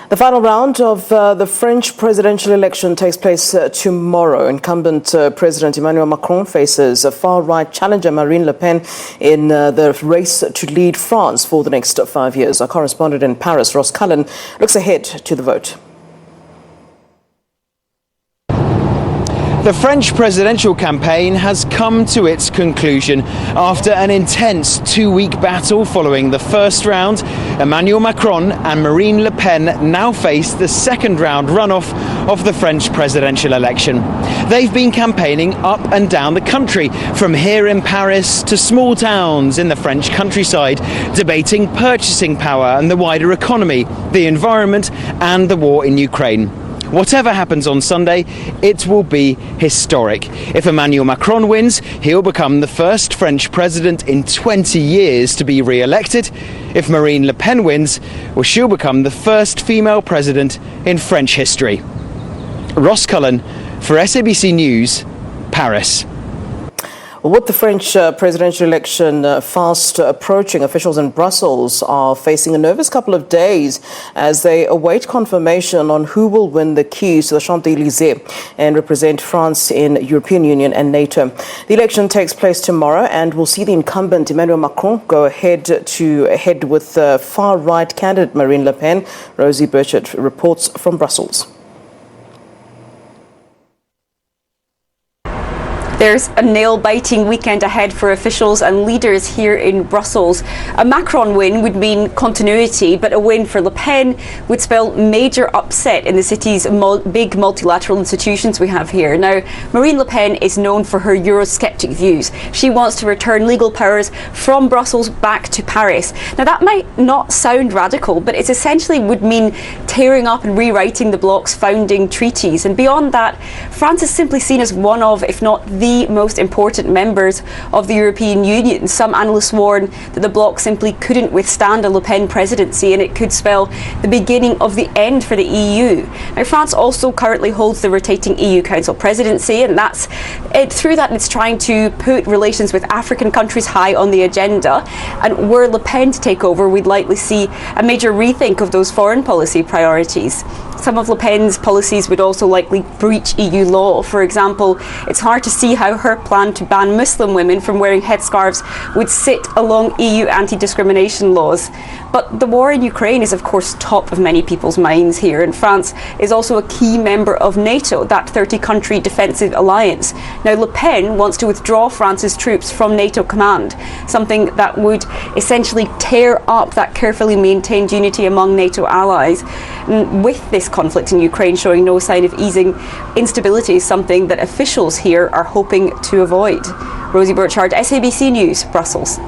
The final round of the French presidential election takes place tomorrow. Incumbent President Emmanuel Macron faces a far-right challenger Marine Le Pen in the race to lead France for the next 5 years. Our correspondent in Paris, Cullen, looks ahead to the vote. The French presidential campaign has come to its conclusion. After an intense two-week battle following the first round, Emmanuel Macron and Marine Le Pen now face the second round runoff of the French presidential election. They've been campaigning up and down the country, from here in Paris to small towns in the French countryside, debating purchasing power and the wider economy, the environment and the war in Ukraine. Whatever happens on Sunday, it will be historic. If Emmanuel Macron wins, he'll become the first French president in 20 years to be re-elected. If Marine Le Pen wins, well, she'll become the first female president in French history. Cullen for SABC News, Paris. With the French presidential election fast approaching, officials in Brussels are facing a nervous couple of days as they await confirmation on who will win the keys to the Elysee and represent France in European Union and NATO. The election takes place tomorrow and will see the incumbent Emmanuel Macron go ahead with far-right candidate Marine Le Pen. Rosie Birchard reports from Brussels. There's a nail-biting weekend ahead for officials and leaders here in Brussels. A Macron win would mean continuity, but a win for Le Pen would spell major upset in the city's big multilateral institutions we have here. Now, Marine Le Pen is known for her Eurosceptic views. She wants to return legal powers from Brussels back to Paris. Now, that might not sound radical, but it essentially would mean tearing up and rewriting the bloc's founding treaties. And beyond that, France is simply seen as one of, if not the most important members of the European Union. Some analysts warn that the bloc simply couldn't withstand a Le Pen presidency, and it could spell the beginning of the end for the EU. Now, France also currently holds the rotating EU Council presidency, and through that it's trying to put relations with African countries high on the agenda. And were Le Pen to take over, we'd likely see a major rethink of those foreign policy priorities. Some of Le Pen's policies would also likely breach EU law. For example, it's hard to see how her plan to ban Muslim women from wearing headscarves would sit along EU anti-discrimination laws. But the war in Ukraine is, of course, top of many people's minds here, and France is also a key member of NATO, that 30-country defensive alliance. Now, Le Pen wants to withdraw France's troops from NATO command, something that would essentially tear up that carefully maintained unity among NATO allies. And with this conflict in Ukraine showing no sign of easing, instability is something that officials here are hoping to avoid. Rosie Birchard, SABC News, Brussels.